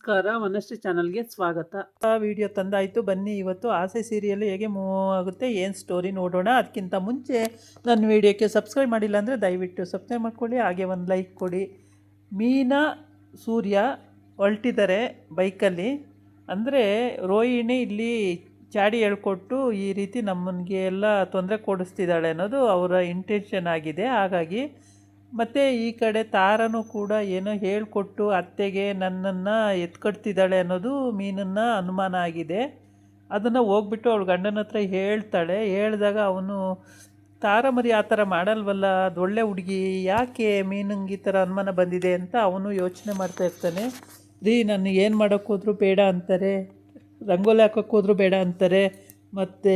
ನಮಸ್ಕಾರ, ವನಶ್ರೀ ಚಾನಲ್ಗೆ ಸ್ವಾಗತ. ವಿಡಿಯೋ ತಂದಾಯಿತು. ಬನ್ನಿ ಇವತ್ತು ಆಸೆ ಸೀರಿಯಲ್ ಹೇಗೆ ಮೂವ್ ಆಗುತ್ತೆ, ಏನು ಸ್ಟೋರಿ ನೋಡೋಣ. ಅದಕ್ಕಿಂತ ಮುಂಚೆ ನನ್ನ ವಿಡಿಯೋಕ್ಕೆ ಸಬ್ಸ್ಕ್ರೈಬ್ ಮಾಡಿಲ್ಲ ಅಂದರೆ ದಯವಿಟ್ಟು ಸಬ್ಸ್ಕ್ರೈಬ್ ಮಾಡ್ಕೊಳ್ಳಿ, ಹಾಗೆ ಒಂದು ಲೈಕ್ ಕೊಡಿ. ಮೀನಾ ಸೂರ್ಯ ಹೊರಟಿದ್ದಾರೆ ಬೈಕಲ್ಲಿ. ಅಂದರೆ ರೋಹಿಣಿ ಇಲ್ಲಿ ಚಾಡಿ ಹೇಳ್ಕೊಟ್ಟು ಈ ರೀತಿ ನಮ್ಮನಿಗೆ ಎಲ್ಲ ತೊಂದರೆ ಕೊಡಿಸ್ತಿದ್ದಾಳೆ ಅನ್ನೋದು ಅವರ ಇಂಟೆನ್ಷನ್ ಆಗಿದೆ. ಹಾಗಾಗಿ ಮತ್ತು ಈ ಕಡೆ ತಾರನೂ ಕೂಡ ಏನೋ ಹೇಳಿಕೊಟ್ಟು ಅತ್ತೆಗೆ ನನ್ನನ್ನು ಎತ್ಕಡ್ತಿದ್ದಾಳೆ ಅನ್ನೋದು ಮೀನನ್ನ ಅನುಮಾನ ಆಗಿದೆ. ಅದನ್ನು ಹೋಗ್ಬಿಟ್ಟು ಅವಳು ಗಂಡನ ಹತ್ರ ಹೇಳ್ತಾಳೆ. ಹೇಳಿದಾಗ ಅವನು ತಾರ ಮರಿ ಆ ಥರ ಮಾಡಲ್ವಲ್ಲ, ಅದು ಒಳ್ಳೆ ಹುಡುಗಿ, ಯಾಕೆ ಮೀನಂಗೆ ಈ ಥರ ಅನುಮಾನ ಬಂದಿದೆ ಅಂತ ಅವನು ಯೋಚನೆ ಮಾಡ್ತಾಯಿರ್ತಾನೆ. ನಾನು ಏನು ಮಾಡೋಕ್ಕೋದ್ರೂ ಬೇಡ ಅಂತಾರೆ, ರಂಗೋಲಿ ಹಾಕೋಕ್ಕೋದ್ರೂ ಬೇಡ ಅಂತಾರೆ, ಮತ್ತು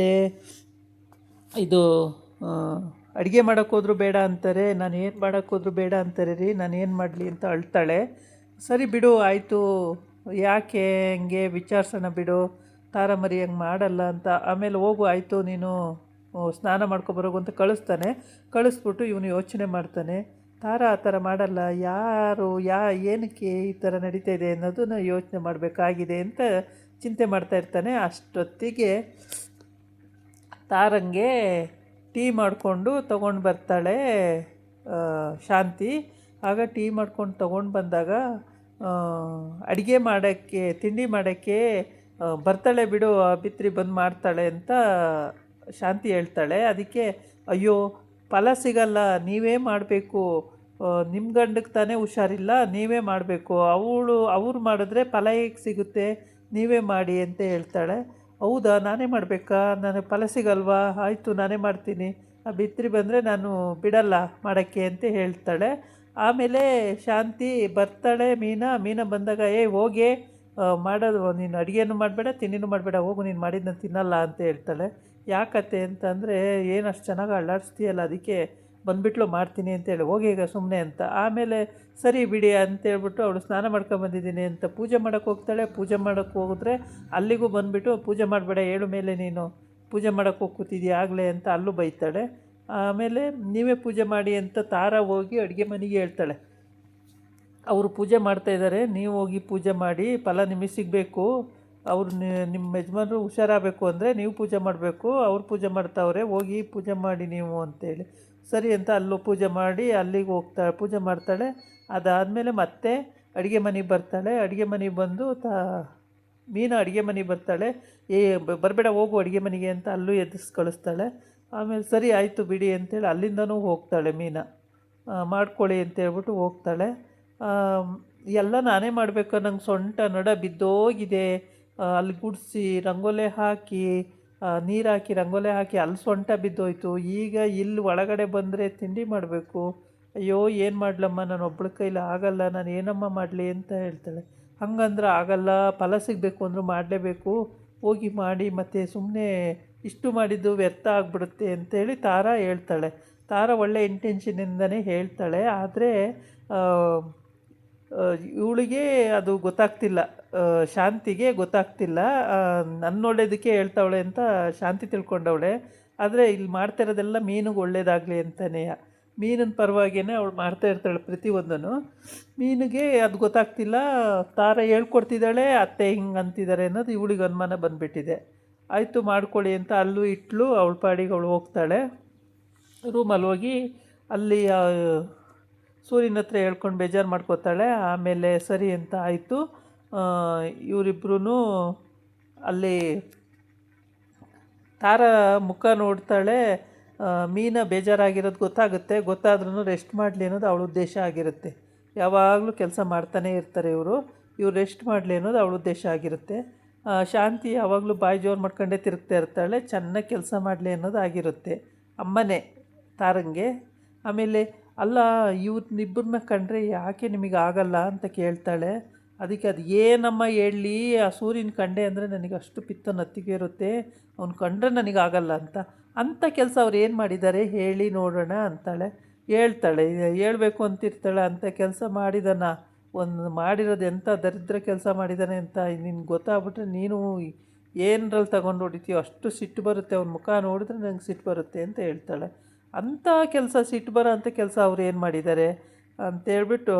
ಇದು ಅಡುಗೆ ಮಾಡೋಕ್ಕೋದ್ರೂ ಬೇಡ ಅಂತಾರೆ, ನಾನು ಏನು ಮಾಡೋಕ್ಕೋದ್ರೂ ಬೇಡ ಅಂತಾರೆ ನಾನು ಏನು ಮಾಡಲಿ ಅಂತ ಅಳ್ತಾಳೆ. ಸರಿ ಬಿಡು, ಆಯಿತು, ಯಾಕೆ ಹಂಗೆ ವಿಚಾರಿಸೋಣ ಬಿಡು, ತಾರ ಮರಿ ಹಂಗೆ ಮಾಡಲ್ಲ ಅಂತ. ಆಮೇಲೆ ಹೋಗು, ಆಯಿತು, ನೀನು ಸ್ನಾನ ಮಾಡ್ಕೊಬರೋಗು ಅಂತ ಕಳಿಸ್ತಾನೆ. ಕಳಿಸ್ಬಿಟ್ಟು ಇವನು ಯೋಚನೆ ಮಾಡ್ತಾನೆ, ತಾರ ಆ ಥರ ಮಾಡಲ್ಲ, ಏನಕ್ಕೆ ಈ ಥರ ನಡೀತಾ ಇದೆ ಅನ್ನೋದನ್ನ ಯೋಚನೆ ಮಾಡಬೇಕಾಗಿದೆ ಅಂತ ಚಿಂತೆ ಮಾಡ್ತಾಯಿರ್ತಾನೆ. ಅಷ್ಟೊತ್ತಿಗೆ ತಾರಂಗೆ ಟೀ ಮಾಡಿಕೊಂಡು ತೊಗೊಂಡು ಬರ್ತಾಳೆ ಶಾಂತಿ. ಆಗ ಟೀ ಮಾಡ್ಕೊಂಡು ತೊಗೊಂಡು ಬಂದಾಗ ಅಡುಗೆ ಮಾಡೋಕ್ಕೆ, ತಿಂಡಿ ಮಾಡೋಕ್ಕೆ ಬರ್ತಾಳೆ ಬಿಡು, ಬಿತ್ರಿ ಬಂದು ಮಾಡ್ತಾಳೆ ಅಂತ ಶಾಂತಿ ಹೇಳ್ತಾಳೆ. ಅದಕ್ಕೆ ಅಯ್ಯೋ ಫಲ ಸಿಗಲ್ಲ, ನೀವೇ ಮಾಡಬೇಕು, ನಿಮ್ಮ ಗಂಡಕ್ಕೆ ತಾನೇ ಹುಷಾರಿಲ್ಲ, ನೀವೇ ಮಾಡಬೇಕು, ಅವ್ರು ಮಾಡಿದ್ರೆ ಫಲ ಹೇಗೆ ಸಿಗುತ್ತೆ, ನೀವೇ ಮಾಡಿ ಅಂತ ಹೇಳ್ತಾಳೆ. ಹೌದಾ, ನಾನೇ ಮಾಡಬೇಕಾ, ನನಗೆ ಫಲ ಸಿಗಲ್ವಾ, ಆಯಿತು ನಾನೇ ಮಾಡ್ತೀನಿ, ಆ ಬಿತ್ರಿ ಬಂದರೆ ನಾನು ಬಿಡಲ್ಲ ಮಾಡೋಕ್ಕೆ ಅಂತ ಹೇಳ್ತಾಳೆ. ಆಮೇಲೆ ಶಾಂತಿ ಬರ್ತಾಳೆ. ಮೀನಾ ಬಂದಾಗ ಹೋಗಿ ಮಾಡೋದು, ನೀನು ಅಡುಗೆನೂ ಮಾಡಬೇಡ, ತಿಂಡಿನೂ ಮಾಡಬೇಡ, ಹೋಗು, ನೀನು ಮಾಡಿದ್ದನ್ನ ತಿನ್ನಲ್ಲ ಅಂತ ಹೇಳ್ತಾಳೆ. ಯಾಕತ್ತೆ ಅಂತಂದರೆ, ಏನು ಅಷ್ಟು ಚೆನ್ನಾಗಿ ಅಳ್ಳಾಡಿಸ್ತೀಯಲ್ಲ, ಅದಕ್ಕೆ ಬಂದುಬಿಟ್ಲು ಮಾಡ್ತೀನಿ ಅಂತೇಳಿ, ಹೋಗಿ ಈಗ ಸುಮ್ಮನೆ ಅಂತ. ಆಮೇಲೆ ಸರಿ ಬಿಡಿ ಅಂತೇಳ್ಬಿಟ್ಟು ಅವಳು ಸ್ನಾನ ಮಾಡ್ಕೊಂಬಂದಿದ್ದೀನಿ ಅಂತ ಪೂಜೆ ಮಾಡೋಕ್ಕೆ ಹೋಗ್ತಾಳೆ. ಪೂಜೆ ಮಾಡೋಕ್ಕೆ ಹೋಗಿದ್ರೆ ಅಲ್ಲಿಗೂ ಬಂದುಬಿಟ್ಟು ಪೂಜೆ ಮಾಡಬೇಡ, ಹೇಳು ಮೇಲೆ ನೀನು ಪೂಜೆ ಮಾಡೋಕ್ಕೆ ಹೋಗಿ ಕೂತಿದ್ದೀಯ ಆಗಲೇ ಅಂತ ಅಲ್ಲೂ ಬೈತಾಳೆ. ಆಮೇಲೆ ನೀವೇ ಪೂಜೆ ಮಾಡಿ ಅಂತ ತಾರ ಹೋಗಿ ಅಡುಗೆ ಮನೆಗೆ ಹೇಳ್ತಾಳೆ. ಅವರು ಪೂಜೆ ಮಾಡ್ತಾಯಿದ್ದಾರೆ, ನೀವು ಹೋಗಿ ಪೂಜೆ ಮಾಡಿ, ಫಲ ನಿಮಗೆ ಸಿಗಬೇಕು, ಅವ್ರು ನಿಮ್ಮ ಯಜಮಾನರು ಹುಷಾರಾಗಬೇಕು ಅಂದರೆ ನೀವು ಪೂಜೆ ಮಾಡಬೇಕು, ಅವ್ರು ಪೂಜೆ ಮಾಡ್ತಾವ್ರೆ, ಹೋಗಿ ಪೂಜೆ ಮಾಡಿ ನೀವು ಅಂತೇಳಿ. ಸರಿ ಅಂತ ಅಲ್ಲೂ ಪೂಜೆ ಮಾಡಿ ಅಲ್ಲಿಗೆ ಹೋಗ್ತಾಳೆ, ಪೂಜೆ ಮಾಡ್ತಾಳೆ. ಅದಾದಮೇಲೆ ಮತ್ತೆ ಅಡುಗೆ ಮನೆಗೆ ಬರ್ತಾಳೆ. ಅಡುಗೆ ಮನೆಗೆ ಬಂದು ಮೀನಾ ಅಡುಗೆ ಮನೆಗೆ ಬರ್ತಾಳೆ. ಬರಬೇಡ, ಹೋಗು ಅಡುಗೆ ಮನೆಗೆ ಅಂತ ಅಲ್ಲೂ ಎದುರಿಸಿ ಕಳಿಸ್ತಾಳೆ. ಆಮೇಲೆ ಸರಿ ಆಯಿತು ಬಿಡಿ ಅಂತೇಳಿ ಅಲ್ಲಿಂದನೂ ಹೋಗ್ತಾಳೆ ಮೀನಾ. ಮಾಡ್ಕೊಳ್ಳಿ ಅಂತೇಳ್ಬಿಟ್ಟು ಹೋಗ್ತಾಳೆ. ಎಲ್ಲ ನಾನೇ ಮಾಡಬೇಕು, ನಂಗೆ ಸೊಂಟ ನಡ ಬಿದ್ದೋಗಿದೆ, ಅಲ್ಲಿ ಗುಡಿಸಿ ರಂಗೋಲೆ ಹಾಕಿ ನೀರು ಹಾಕಿ ರಂಗೋಲೆ ಹಾಕಿ ಅಲ್ಲಿ ಸೊಂಟ ಬಿದ್ದೋಯ್ತು, ಈಗ ಇಲ್ಲಿ ಒಳಗಡೆ ಬಂದರೆ ತಿಂಡಿ ಮಾಡಬೇಕು, ಅಯ್ಯೋ ಏನು ಮಾಡಲಮ್ಮ, ನಾನು ಒಬ್ಬಳ ಕೈಲಿ ಆಗಲ್ಲ, ನಾನು ಏನಮ್ಮ ಮಾಡಲಿ ಅಂತ ಹೇಳ್ತಾಳೆ. ಹಂಗಂದ್ರೆ ಆಗಲ್ಲ, ಫಲ ಸಿಗಬೇಕು ಅಂದರೂ ಮಾಡಲೇಬೇಕು, ಹೋಗಿ ಮಾಡಿ, ಮತ್ತು ಸುಮ್ಮನೆ ಇಷ್ಟು ಮಾಡಿದ್ದು ವ್ಯರ್ಥ ಆಗಿಬಿಡುತ್ತೆ ಅಂತೇಳಿ ತಾರಾ ಹೇಳ್ತಾಳೆ. ತಾರಾ ಒಳ್ಳೆ ಇಂಟೆನ್ಷನಿಂದನೇ ಹೇಳ್ತಾಳೆ. ಆದರೆ ಇವಳಿಗೆ ಅದು ಗೊತ್ತಾಗ್ತಿಲ್ಲ, ಶಾಂತಿಗೆ ಗೊತ್ತಾಗ್ತಿಲ್ಲ. ನನ್ನ ಒಳ್ಳೇದಕ್ಕೆ ಹೇಳ್ತಾವಳೆ ಅಂತ ಶಾಂತಿ ತಿಳ್ಕೊಂಡವಳೆ. ಆದರೆ ಇಲ್ಲಿ ಮಾಡ್ತಾಯಿರೋದೆಲ್ಲ ಮೀನಿಗೆ ಒಳ್ಳೇದಾಗಲಿ ಅಂತಲೇ, ಮೀನಿನ ಪರವಾಗಿಯೇ ಅವಳು ಮಾಡ್ತಾಯಿರ್ತಾಳೆ ಪ್ರತಿಯೊಂದನ್ನು. ಮೀನಿಗೆ ಅದು ಗೊತ್ತಾಗ್ತಿಲ್ಲ, ತಾರ ಹೇಳ್ಕೊಡ್ತಿದ್ದಾಳೆ, ಅತ್ತೆ ಹಿಂಗೆ ಅಂತಿದ್ದಾರೆ ಅನ್ನೋದು ಇವಳಿಗೆ ಅನುಮಾನ ಬಂದುಬಿಟ್ಟಿದೆ. ಆಯಿತು ಮಾಡ್ಕೊಳ್ಳಿ ಅಂತ ಅಲ್ಲೂ ಇಟ್ಲು, ಅವಳ ಪಾಡಿಗೆ ಅವಳು ಹೋಗ್ತಾಳೆ. ರೂಮಲ್ಲಿ ಹೋಗಿ ಅಲ್ಲಿ ಸೂರ್ಯನ ಹತ್ರ ಹೇಳ್ಕೊಂಡು ಬೇಜಾರು ಮಾಡ್ಕೋತಾಳೆ. ಆಮೇಲೆ ಸರಿ ಅಂತ ಆಯಿತು. ಇವರಿಬ್ಬರೂ ಅಲ್ಲಿ ತಾರ ಮುಖ ನೋಡ್ತಾಳೆ. ಮೀನಾ ಬೇಜಾರಾಗಿರೋದು ಗೊತ್ತಾದ್ರೂ ರೆಸ್ಟ್ ಮಾಡಲಿ ಅನ್ನೋದು ಅವಳ ಉದ್ದೇಶ ಆಗಿರುತ್ತೆ. ಯಾವಾಗಲೂ ಕೆಲಸ ಮಾಡ್ತಾನೇ ಇರ್ತಾರೆ ಇವರು ರೆಸ್ಟ್ ಮಾಡಲಿ ಅನ್ನೋದು ಅವಳ ಉದ್ದೇಶ ಆಗಿರುತ್ತೆ. ಶಾಂತಿ ಯಾವಾಗಲೂ ಬಾಯಿ ಜೋರು ಮಾಡ್ಕೊಂಡೇ ತಿರುಗ್ತಾ ಇರ್ತಾಳೆ, ಚೆನ್ನಾಗಿ ಕೆಲಸ ಮಾಡಲಿ ಅನ್ನೋದು ಆಗಿರುತ್ತೆ ಅಮ್ಮನೇ ತಾರಂಗೆ. ಆಮೇಲೆ ಅಲ್ಲ, ಇವ್ರನ್ನಿಬ್ಬರನ್ನ ಕಂಡ್ರೆ ಯಾಕೆ ನಿಮಗೆ ಆಗಲ್ಲ ಅಂತ ಕೇಳ್ತಾಳೆ. ಅದಕ್ಕೆ ಅದು ಏನಮ್ಮ ಹೇಳಲಿ, ಆ ಸೂರ್ಯನ ಕಂಡೆ ಅಂದರೆ ನನಗೆ ಅಷ್ಟು ಪಿತ್ತ ನತ್ತಿಗೆ ಇರುತ್ತೆ, ಅವ್ನು ಕಂಡ್ರೆ ನನಗಾಗಲ್ಲ ಅಂಥ ಕೆಲಸ ಅವ್ರು ಏನು ಮಾಡಿದ್ದಾರೆ ಹೇಳಿ ನೋಡೋಣ ಅಂತಾಳೆ. ಹೇಳ್ತಾಳೆ, ಹೇಳಬೇಕು ಅಂತಿರ್ತಾಳೆ. ಅಂಥ ಕೆಲಸ ಮಾಡಿದಾನ, ಮಾಡಿರೋದು ಎಂಥ ದರಿದ್ರ ಕೆಲಸ ಮಾಡಿದ್ದಾನೆ ಅಂತ ನಿನ್ಗೆ ಗೊತ್ತಾಗ್ಬಿಟ್ರೆ ನೀನು ಏನರಲ್ಲಿ ತಗೊಂಡು ಹೊಡಿತೀಯೋ ಅಷ್ಟು ಸಿಟ್ಟು ಬರುತ್ತೆ, ಅವ್ನ ಮುಖ ನೋಡಿದ್ರೆ ನಂಗೆ ಸಿಟ್ಟು ಬರುತ್ತೆ ಅಂತ ಹೇಳ್ತಾಳೆ. ಅಂಥ ಕೆಲಸ, ಸಿಟ್ಟು ಬರೋ ಅಂಥ ಕೆಲಸ ಅವ್ರು ಏನು ಮಾಡಿದ್ದಾರೆ ಅಂತೇಳ್ಬಿಟ್ಟು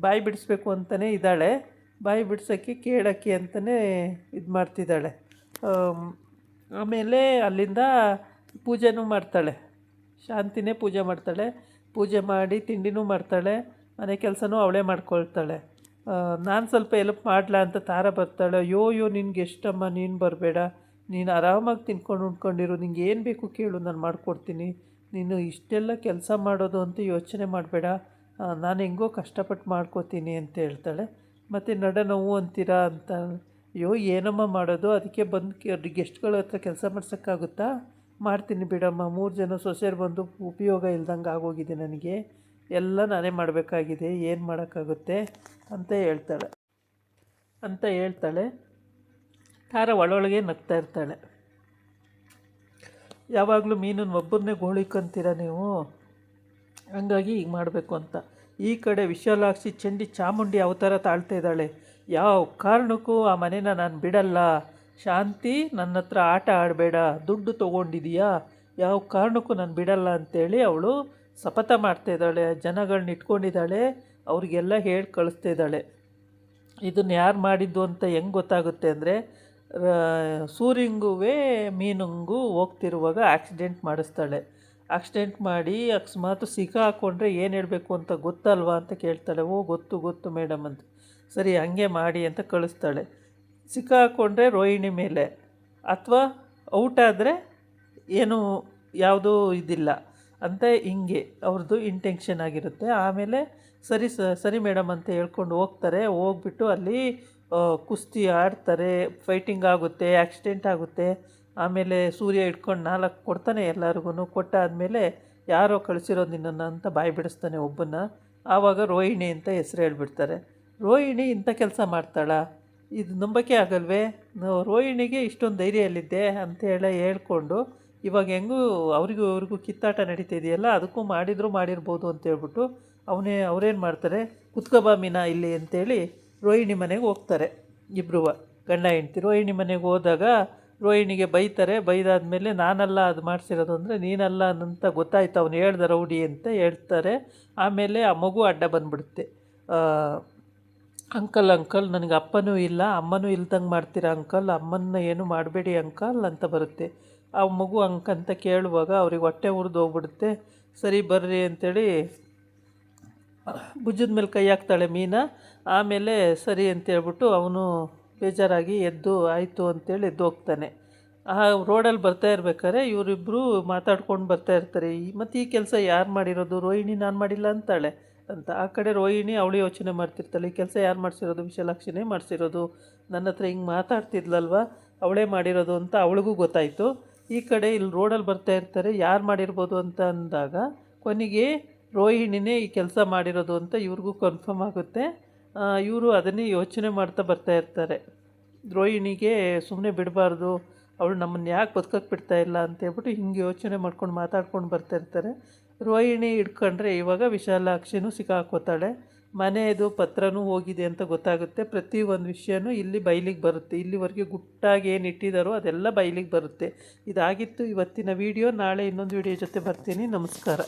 ಬಾಯಿ ಬಿಡಿಸ್ಬೇಕು ಅಂತಲೇ ಇದ್ದಾಳೆ. ಬಾಯಿ ಬಿಡ್ಸೋಕ್ಕೆ ಕೇಳೋಕ್ಕೆ ಅಂತಲೇ ಇದು ಮಾಡ್ತಿದ್ದಾಳೆ. ಆಮೇಲೆ ಅಲ್ಲಿಂದ ಪೂಜೆನೂ ಮಾಡ್ತಾಳೆ. ಶಾಂತಿನೇ ಪೂಜೆ ಮಾಡ್ತಾಳೆ. ಪೂಜೆ ಮಾಡಿ ತಿಂಡಿನೂ ಮಾಡ್ತಾಳೆ, ಮನೆ ಕೆಲಸನೂ ಅವಳೇ ಮಾಡ್ಕೊಳ್ತಾಳೆ. ನಾನು ಸ್ವಲ್ಪ ಎಲ್ಪ್ ಮಾಡಲಾ ಅಂತ ತಾರ ಬರ್ತಾಳೆ. ಅಯ್ಯೋ ನಿನ್ಗೆ ಎಷ್ಟಮ್ಮ, ನೀನು ಬರಬೇಡ, ನೀನು ಆರಾಮಾಗಿ ತಿನ್ಕೊಂಡು ಉಣ್ಕೊಂಡಿರು, ನಿಂಗೆ ಏನು ಬೇಕು ಕೇಳು, ನಾನು ಮಾಡಿಕೊಡ್ತೀನಿ, ನೀನು ಇಷ್ಟೆಲ್ಲ ಕೆಲಸ ಮಾಡೋದು ಅಂತ ಯೋಚನೆ ಮಾಡಬೇಡ, ನಾನು ಹೆಂಗೋ ಕಷ್ಟಪಟ್ಟು ಮಾಡ್ಕೋತೀನಿ ಅಂತ ಹೇಳ್ತಾಳೆ. ಮತ್ತು ನೋವು ಅಂತೀರಾ ಅಂತ. ಅಯ್ಯೋ ಏನಮ್ಮ ಮಾಡೋದು, ಅದಕ್ಕೆ ಬಂದು ಗೆಸ್ಟ್ಗಳ ಹತ್ರ ಕೆಲಸ ಮಾಡ್ಸೋಕ್ಕಾಗುತ್ತಾ, ಮಾಡ್ತೀನಿ ಬಿಡಮ್ಮ, 3 ಜನ ಸೊಸೆಯರು ಬಂದು ಉಪಯೋಗ ಇಲ್ದಂಗೆ ಆಗೋಗಿದೆ ನನಗೆ, ಎಲ್ಲ ನಾನೇ ಮಾಡಬೇಕಾಗಿದೆ, ಏನು ಮಾಡೋಕ್ಕಾಗುತ್ತೆ ಅಂತ ಹೇಳ್ತಾಳೆ. ತಾರ ಒಳೊಳಗೆ ನಗ್ತಾ ಇರ್ತಾಳೆ. ಯಾವಾಗಲೂ ಮೀನನ್ನು ಒಬ್ಬರನ್ನೇ ಗೋಳಿಕೊಂತೀರ ನೀವು, ಹಂಗಾಗಿ ಈಗ ಮಾಡಬೇಕು ಅಂತ. ಈ ಕಡೆ ವಿಶಾಲಾಕ್ಷಿ ಚಂಡಿ ಚಾಮುಂಡಿ ಅವತಾರ ತಾಳ್ತಾ ಇದ್ದಾಳೆ. ಯಾವ ಕಾರಣಕ್ಕೂ ಆ ಮನೇನ ನಾನು ಬಿಡಲ್ಲ, ಶಾಂತಿ ನನ್ನ ಹತ್ರ ಆಟ ಆಡಬೇಡ, ದುಡ್ಡು ತೊಗೊಂಡಿದೀಯಾ, ಯಾವ ಕಾರಣಕ್ಕೂ ನಾನು ಬಿಡಲ್ಲ ಅಂತೇಳಿ ಅವಳು ಶಪಥ ಮಾಡ್ತಾಯಿದ್ದಾಳೆ. ಜನಗಳನ್ನ ಇಟ್ಕೊಂಡಿದ್ದಾಳೆ, ಅವ್ರಿಗೆಲ್ಲ ಹೇಳಿ ಕಳಿಸ್ತಾ ಇದ್ದಾಳೆ. ಇದನ್ನು ಯಾರು ಮಾಡಿದ್ದು ಅಂತ ಹೆಂಗೆ ಗೊತ್ತಾಗುತ್ತೆ ಅಂದರೆ, ಸೂರ್ಯಂಗೂ ಮೀನುಂಗೂ ಹೋಗ್ತಿರುವಾಗ ಆಕ್ಸಿಡೆಂಟ್ ಮಾಡಿಸ್ತಾಳೆ. ಆಕ್ಸಿಡೆಂಟ್ ಮಾಡಿ ಅಕಸ್ಮಾತ್ ಸಿಕ್ಕಾಕೊಂಡ್ರೆ ಏನು ಹೇಳಬೇಕು ಅಂತ ಗೊತ್ತಲ್ವಾ ಅಂತ ಕೇಳ್ತಾಳೆ. ಗೊತ್ತು ಮೇಡಮ್ ಅಂತ. ಸರಿ ಹಂಗೆ ಮಾಡಿ ಅಂತ ಕಳಿಸ್ತಾಳೆ. ಸಿಕ್ಕಾಕೊಂಡ್ರೆ ರೋಹಿಣಿ ಮೇಲೆ, ಅಥವಾ ಔಟಾದರೆ ಏನು ಯಾವುದೂ ಇದಿಲ್ಲ ಅಂತ ಹಿಂಗೆ ಅವ್ರದ್ದು ಇಂಟೆನ್ಷನ್ ಆಗಿರುತ್ತೆ. ಆಮೇಲೆ ಸರಿ ಮೇಡಮ್ ಅಂತ ಹೇಳ್ಕೊಂಡು ಹೋಗ್ತಾರೆ. ಹೋಗ್ಬಿಟ್ಟು ಅಲ್ಲಿ ಕುಸ್ತಿ ಆಡ್ತಾರೆ, ಫೈಟಿಂಗ್ ಆಗುತ್ತೆ, ಆಕ್ಸಿಡೆಂಟ್ ಆಗುತ್ತೆ. ಆಮೇಲೆ ಸೂರ್ಯ ಇಟ್ಕೊಂಡು 4 ಕೊಡ್ತಾನೆ ಎಲ್ಲರಿಗೂ. ಕೊಟ್ಟಾದಮೇಲೆ ಯಾರೋ ಕಳಿಸಿರೋದು ನಿನ್ನನ್ನು ಅಂತ ಬಾಯಿ ಬಿಡಿಸ್ತಾನೆ ಒಬ್ಬನ್ನ. ಆವಾಗ ರೋಹಿಣಿ ಅಂತ ಹೆಸರು ಹೇಳ್ಬಿಡ್ತಾರೆ. ರೋಹಿಣಿ ಇಂಥ ಕೆಲಸ ಮಾಡ್ತಾಳಾ, ಇದು ನಂಬಕ್ಕೆ ಆಗಲ್ವೇ, ರೋಹಿಣಿಗೆ ಇಷ್ಟೊಂದು ಧೈರ್ಯ ಎಲ್ಲಿದ್ದೆ ಅಂತ ಹೇಳ್ಕೊಂಡು ಇವಾಗ ಹೆಂಗೂ ಅವ್ರಿಗೂ ಕಿತ್ತಾಟ ನಡೀತಿದೆಯಲ್ಲ, ಅದಕ್ಕೂ ಮಾಡಿರ್ಬೋದು ಅಂತೇಳ್ಬಿಟ್ಟು ಅವ್ರೇನು ಮಾಡ್ತಾರೆ, ಕುತ್ಕೊಬಾ ಮೀನಾ ಇಲ್ಲಿ ಅಂತೇಳಿ ರೋಹಿಣಿ ಮನೆಗೆ ಹೋಗ್ತಾರೆ. ಇಬ್ಬರು ಗಂಡ ಹೆಂಡ್ತಿ ರೋಹಿಣಿ ಮನೆಗೆ ಹೋದಾಗ ರೋಹಿಣಿಗೆ ಬೈತಾರೆ. ಬೈದಾದ್ಮೇಲೆ ನಾನಲ್ಲ ಅದು ಮಾಡಿಸಿರೋದು ಅಂದರೆ ನೀನಲ್ಲ ಅಂತ ಗೊತ್ತಾಯ್ತು, ಅವ್ನು ಹೇಳ್ದ ರೌಡಿ ಅಂತ ಹೇಳ್ತಾರೆ. ಆಮೇಲೆ ಆ ಮಗು ಅಡ್ಡ ಬಂದುಬಿಡುತ್ತೆ. ಅಂಕಲ್ ನನಗೆ ಅಪ್ಪನೂ ಇಲ್ಲ ಅಮ್ಮನೂ ಇಲ್ದಂಗೆ ಮಾಡ್ತೀರಾ ಅಂಕಲ್, ಅಮ್ಮನ್ನ ಏನು ಮಾಡಬೇಡಿ ಅಂಕಲ್ ಅಂತ ಬರುತ್ತೆ. ಆ ಮಗು ಅಂಕಂತ ಕೇಳುವಾಗ ಅವ್ರಿಗೆ ಹೊಟ್ಟೆ ಉರಿದು ಹೋಗ್ಬಿಡುತ್ತೆ. ಸರಿ ಬರ್ರಿ ಅಂತೇಳಿ ಭುಜದ ಮೇಲೆ ಕೈ ಹಾಕ್ತಾಳೆ ಮೀನಾ. ಆಮೇಲೆ ಸರಿ ಅಂತೇಳ್ಬಿಟ್ಟು ಅವನು ಬೇಜಾರಾಗಿ ಎದ್ದು ಆಯಿತು ಅಂತೇಳಿ ಎದ್ದು ಹೋಗ್ತಾನೆ. ಆ ರೋಡಲ್ಲಿ ಬರ್ತಾ ಇರ್ಬೇಕಾದ್ರೆ ಇವರಿಬ್ಬರು ಮಾತಾಡ್ಕೊಂಡು ಬರ್ತಾ ಇರ್ತಾರೆ. ಮತ್ತು ಈ ಕೆಲಸ ಯಾರು ಮಾಡಿರೋದು, ರೋಹಿಣಿ ನಾನು ಮಾಡಿಲ್ಲ ಅಂತಾಳೆ ಅಂತ. ಆ ಕಡೆ ರೋಹಿಣಿ ಅವಳು ಯೋಚನೆ ಮಾಡ್ತಿರ್ತಾಳೆ, ಈ ಕೆಲಸ ಯಾರು ಮಾಡಿಸಿರೋದು, ವಿಶಾಲಾಕ್ಷಿನೇ ಮಾಡಿಸಿರೋದು, ನನ್ನ ಹತ್ರ ಹಿಂಗೆ ಮಾತಾಡ್ತಿದ್ಲಲ್ವ, ಅವಳೇ ಮಾಡಿರೋದು ಅಂತ ಅವಳಿಗೂ ಗೊತ್ತಾಯಿತು. ಈ ಕಡೆ ಇಲ್ಲಿ ರೋಡಲ್ಲಿ ಬರ್ತಾ ಇರ್ತಾರೆ, ಯಾರು ಮಾಡಿರ್ಬೋದು ಅಂತ ಅಂದಾಗ ಕೊನೆಗೆ ರೋಹಿಣಿನೇ ಈ ಕೆಲಸ ಮಾಡಿರೋದು ಅಂತ ಇವ್ರಿಗೂ ಕನ್ಫರ್ಮ್ ಆಗುತ್ತೆ. ಇವರು ಅದನ್ನೇ ಯೋಚನೆ ಮಾಡ್ತಾ ಬರ್ತಾ ಇರ್ತಾರೆ. ರೋಹಿಣಿಗೆ ಸುಮ್ಮನೆ ಬಿಡಬಾರ್ದು, ಅವಳು ನಮ್ಮನ್ನು ಯಾಕೆ ಬದುಕಕ್ಕೆ ಬಿಡ್ತಾ ಇಲ್ಲ ಅಂತೇಳ್ಬಿಟ್ಟು ಹಿಂಗೆ ಯೋಚನೆ ಮಾಡ್ಕೊಂಡು ಮಾತಾಡ್ಕೊಂಡು ಬರ್ತಾ ಇರ್ತಾರೆ. ರೋಹಿಣಿ ಹಿಡ್ಕೊಂಡ್ರೆ ಇವಾಗ ವಿಶಾಲಾಕ್ಷಿನೂ ಸಿಕ್ಕಾಕೋತಾಳೆ. ಮನೆಯದು ಪತ್ರನೂ ಹೋಗಿದೆ ಅಂತ ಗೊತ್ತಾಗುತ್ತೆ. ಪ್ರತಿಯೊಂದು ವಿಷಯನೂ ಇಲ್ಲಿ ಬಯಲಿಗೆ ಬರುತ್ತೆ. ಇಲ್ಲಿವರೆಗೆ ಗುಟ್ಟಾಗಿ ಏನು ಇಟ್ಟಿದ್ದಾರೋ ಅದೆಲ್ಲ ಬಯಲಿಗೆ ಬರುತ್ತೆ. ಇದಾಗಿತ್ತು ಇವತ್ತಿನ ವಿಡಿಯೋ. ನಾಳೆ ಇನ್ನೊಂದು ವಿಡಿಯೋ ಜೊತೆ ಬರ್ತೀನಿ. ನಮಸ್ಕಾರ.